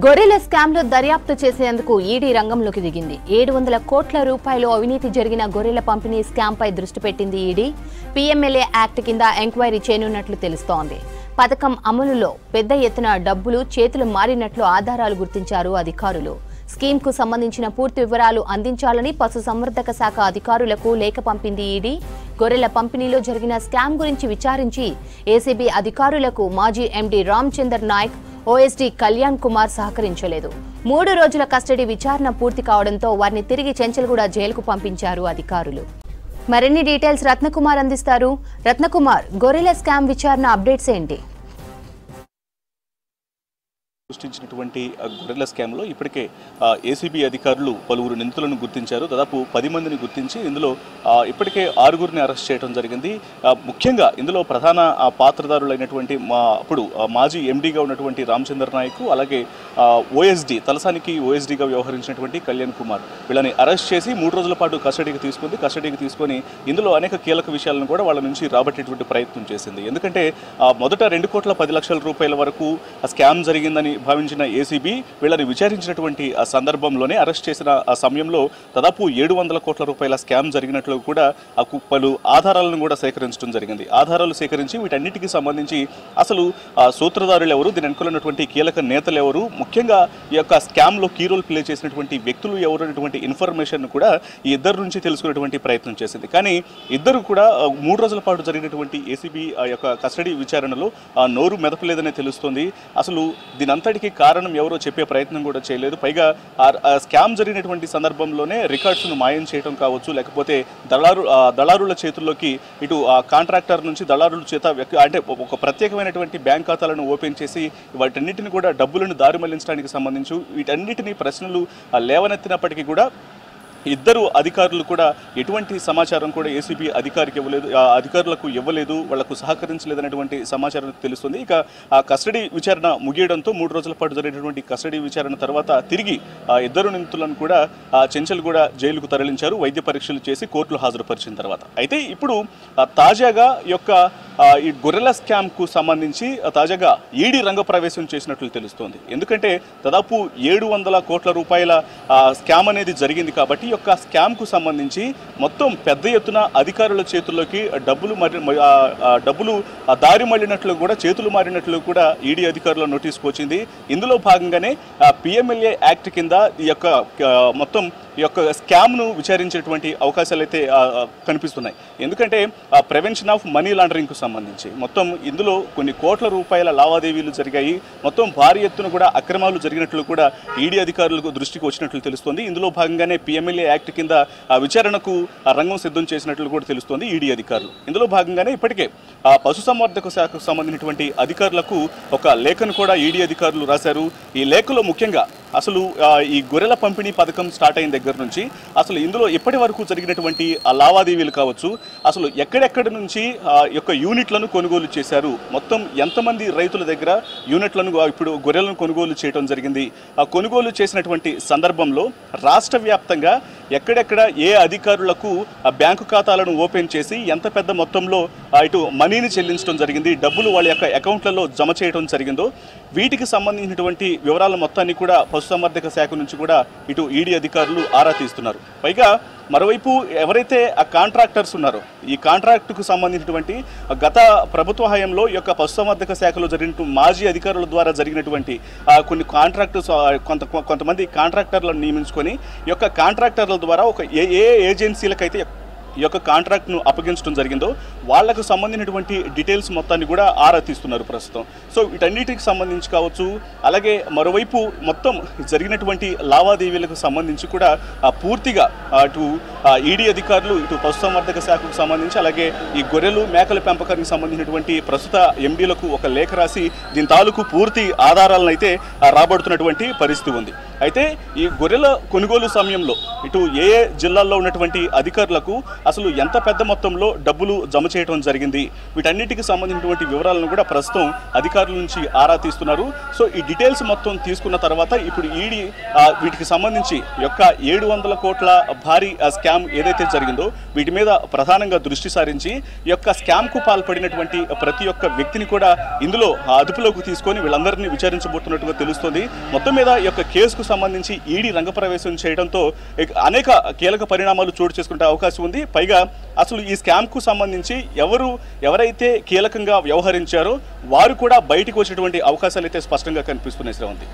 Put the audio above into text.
గొర్రెల స్కామ్ లో దర్యాప్తు చేసేందుకు ఈడీ రంగంలోకి దిగింది. 700 కోట్ల రూపాయలు అవినీతి జరిగిన గొర్రెల పంపిణీ స్కామ్ పై దృష్టి పెట్టింది ఈడీ. పీఎంఎల్ఏ యాక్ట్ కింద ఎంక్వైరీ చేయనున్నట్లు తెలుస్తోంది. పథకం అమలులో పెద్ద ఎత్తున డబ్బులు చేతులు మారినట్లు ఆధారాలు గుర్తించారు అధికారులు. స్కీమ్ కు సంబంధించిన పూర్తి వివరాలు అందించాలని పశుసంవర్ధక శాఖ అధికారులకు లేఖ పంపింది ఈడీ. గొర్రెల పంపిణీలో జరిగిన స్కామ్ గురించి విచారించి ఏసీబీ అధికారులకు మాజీ ఎండీ రామచందర్ నాయక్, ఓఎస్డీ కళ్యాణ్ కుమార్ సహకరించలేదు. 3 రోజుల కస్టడీ విచారణ పూర్తి కావడంతో వారిని తిరిగి చెంచల్గూడ జైలుకు పంపించారు అధికారులు. మరిన్ని డీటెయిల్స్ రత్నకుమార్ అందిస్తారు. రత్నకుమార్, గొర్రెల స్కామ్ విచారణ అప్డేట్స్ ఏంటి? సృష్టించినటువంటి గొర్రెల స్కామ్లో ఇప్పటికే ఏసీబీ అధికారులు పలువురు నిందితులను గుర్తించారు. దాదాపు 10 మందిని గుర్తించి ఇందులో ఇప్పటికే 6గురిని అరెస్ట్ చేయడం జరిగింది. ముఖ్యంగా ఇందులో ప్రధాన పాత్రదారులైనటువంటి అప్పుడు మాజీ ఎండీగా ఉన్నటువంటి రామచందర్ నాయక్, అలాగే ఓఎస్డీ తలసానికి ఓఎస్డీగా వ్యవహరించినటువంటి కళ్యాణ్ కుమార్, వీళ్ళని అరెస్ట్ చేసి 3 రోజుల పాటు కస్టడీకి తీసుకొని ఇందులో అనేక కీలక విషయాలను కూడా వాళ్ళ నుంచి రాబట్టేటువంటి ప్రయత్నం చేసింది. ఎందుకంటే మొదట 2,10,00,000 రూపాయల వరకు స్కామ్ జరిగిందని భావించిన ఏసీబీ వీళ్ళని విచారించినటువంటి ఆ సందర్భంలోనే అరెస్ట్ చేసిన ఆ సమయంలో దాదాపు 700 కోట్ల రూపాయల స్కామ్ జరిగినట్లు కూడా పలు ఆధారాలను కూడా సేకరించడం జరిగింది. ఆధారాలు సేకరించి వీటన్నిటికీ సంబంధించి అసలు సూత్రధారులు ఎవరు, దీని అనుకున్నటువంటి కీలక నేతలు ఎవరు, ముఖ్యంగా ఈ యొక్క స్కామ్లో కీ రోల్ ప్లే చేసినటువంటి వ్యక్తులు ఎవరు అనేటువంటి ఇన్ఫర్మేషన్ కూడా ఈ ఇద్దరు నుంచి తెలుసుకునేటువంటి ప్రయత్నం చేసింది. కానీ ఇద్దరు కూడా 3 రోజుల పాటు జరిగినటువంటి ఏసీబీ ఆ యొక్క కస్టడీ విచారణలో నోరు మెదపలేదనే తెలుస్తోంది. అసలు దీనంతటికీ కారణం ఎవరో చెప్పే ప్రయత్నం కూడా చేయలేదు. పైగా స్కామ్ జరిగినటువంటి సందర్భంలోనే రికార్డ్స్ను మాయం చేయడం కావచ్చు, లేకపోతే దళారుల చేతుల్లోకి ఇటు కాంట్రాక్టర్ నుంచి దళారుల చేత అంటే ఒక ప్రత్యేకమైనటువంటి బ్యాంక్ ఖాతాలను ఓపెన్ చేసి వాటన్నిటిని కూడా డబ్బులను దారి మళ్లించడానికి సంబంధించి వీటన్నిటినీ ప్రశ్నలు లేవనెత్తినప్పటికీ కూడా ఇద్దరు అధికారులు కూడా ఎటువంటి సమాచారం కూడా ఏసీబీ అధికారులకు ఇవ్వలేదు, వాళ్లకు సహకరించలేదనేటువంటి సమాచారం తెలుస్తుంది. ఇక ఆ కస్టడీ విచారణ ముగియడంతో 3 రోజుల పాటు జరిగినటువంటి కస్టడీ విచారణ తర్వాత తిరిగి ఇద్దరు నిందితులను కూడా చెంచల్గూడ జైలుకు తరలించారు, వైద్య పరీక్షలు చేసి కోర్టులో హాజరుపరిచిన తర్వాత. అయితే ఇప్పుడు తాజాగా ఈ గొర్రెల స్కామ్కు సంబంధించి తాజాగా ఈడీ రంగప్రవేశం చేసినట్లు తెలుస్తోంది. ఎందుకంటే దాదాపు 700 కోట్ల రూపాయల స్కామ్ అనేది జరిగింది కాబట్టి ఈ యొక్క స్కామ్కు సంబంధించి మొత్తం పెద్ద ఎత్తున అధికారుల చేతుల్లోకి డబ్బులు దారి మళ్ళినట్లు కూడా, చేతులు మారినట్లు కూడా ఈడీ అధికారుల నోటీస్కి వచ్చింది. ఇందులో భాగంగానే పీఎంఎల్ఏ యాక్ట్ కింద ఈ యొక్క స్కామ్ను విచారించేటువంటి అవకాశాలు అయితే కనిపిస్తున్నాయి. ఎందుకంటే ప్రివెన్షన్ ఆఫ్ మనీ లాండరింగ్కు సంబంధించి మొత్తం ఇందులో కొన్ని కోట్ల రూపాయల లావాదేవీలు జరిగాయి, మొత్తం భారీ ఎత్తున కూడా అక్రమాలు జరిగినట్లు కూడా ఈడీ అధికారులకు దృష్టికి వచ్చినట్లు తెలుస్తోంది. ఇందులో భాగంగానే పీఎంఎల్ఏ యాక్ట్ కింద విచారణకు రంగం సిద్ధం చేసినట్లు కూడా తెలుస్తోంది ఈడీ అధికారులు. ఇందులో భాగంగానే ఇప్పటికే పశుసంవర్ధక శాఖకు సంబంధించినటువంటి అధికారులకు ఒక లేఖను కూడా ఈడీ అధికారులు రాశారు. ఈ లేఖలో ముఖ్యంగా అసలు ఈ గొర్రెల పంపిణీ పథకం స్టార్ట్ అయిన దగ్గర నుంచి అసలు ఇందులో ఇప్పటి వరకు జరిగినటువంటి లావాదేవీలు కావచ్చు, అసలు ఎక్కడెక్కడి నుంచి యొక్క యూనిట్లను కొనుగోలు చేశారు, మొత్తం ఎంతమంది రైతుల దగ్గర యూనిట్లను ఇప్పుడు గొర్రెలను కొనుగోలు చేయడం జరిగింది, ఆ కొనుగోలు చేసినటువంటి సందర్భంలో రాష్ట్ర వ్యాప్తంగా ఎక్కడెక్కడ ఏ అధికారులకు బ్యాంకు ఖాతాలను ఓపెన్ చేసి ఎంత పెద్ద మొత్తంలో ఇటు మనీని చెల్లించడం జరిగింది, డబ్బులు వాళ్ళ యొక్క అకౌంట్లలో జమ చేయడం జరిగిందో వీటికి సంబంధించినటువంటి వివరాల మొత్తాన్ని కూడా పశుసంవర్ధక శాఖ నుంచి కూడా ఇటు ఈడీ అధికారులు ఆరా తీస్తున్నారు. పైగా మరోవైపు ఎవరైతే ఆ కాంట్రాక్టర్స్ ఉన్నారో ఈ కాంట్రాక్టుకు సంబంధించినటువంటి గత ప్రభుత్వ హయాంలో ఈ యొక్క పశుసంవర్ధక శాఖలో జరిగిన మాజీ అధికారుల ద్వారా జరిగినటువంటి కొన్ని కొంతమంది కాంట్రాక్టర్లను నియమించుకొని ఈ యొక్క కాంట్రాక్టర్ల ద్వారా ఏ ఏజెన్సీలకైతే ఈ యొక్క కాంట్రాక్ట్ను అప్పగించడం జరిగిందో వాళ్లకు సంబంధించినటువంటి డీటెయిల్స్ మొత్తాన్ని కూడా ఆరా తీస్తున్నారు ప్రస్తుతం. సో వీటన్నిటికి సంబంధించి కావచ్చు, అలాగే మరోవైపు మొత్తం జరిగినటువంటి లావాదేవీలకు సంబంధించి కూడా పూర్తిగా అటు ఈడీ అధికారులు ఇటు పశుసంవర్ధక శాఖకు సంబంధించి అలాగే ఈ గొర్రెలు మేకల పెంపకానికి సంబంధించినటువంటి ప్రస్తుత ఎండీలకు ఒక లేఖ రాసి దీని తాలూకు పూర్తి ఆధారాలను అయితే రాబడుతున్నటువంటి పరిస్థితి ఉంది. అయితే ఈ గొర్రెల కొనుగోలు సమయంలో ఇటు ఏ జిల్లాల్లో ఉన్నటువంటి అధికారులకు అసలు ఎంత పెద్ద మొత్తంలో డబ్బులు జమ చేయడం జరిగింది, వీటన్నిటికి సంబంధించినటువంటి వివరాలను కూడా ప్రస్తుతం అధికారుల నుంచి ఆరా తీస్తున్నారు. సో ఈ డీటెయిల్స్ మొత్తం తీసుకున్న తర్వాత ఇప్పుడు ఈడీ వీటికి సంబంధించి యొక్క 700 కోట్ల భారీ స్కామ్ ఏదైతే జరిగిందో వీటి మీద ప్రధానంగా దృష్టి సారించి ఈ యొక్క స్కామ్కు పాల్పడినటువంటి ప్రతి ఒక్క వ్యక్తిని కూడా ఇందులో అదుపులోకి తీసుకొని వీళ్ళందరినీ విచారించబోతున్నట్టుగా తెలుస్తుంది. మొత్తం మీద ఈ యొక్క కేసుకు సంబంధించి ఈడీ రంగప్రవేశం చేయడంతో అనేక కీలక పరిణామాలు చోటు చేసుకునే అవకాశం ఉంది. పైగా అసలు ఈ స్కామ్కు సంబంధించి ఎవరైతే కీలకంగా వ్యవహరించారో వారు కూడా బయటకు వచ్చేటువంటి అవకాశాలు అయితే స్పష్టంగా కనిపిస్తున్నాయి. శ్రవంతి.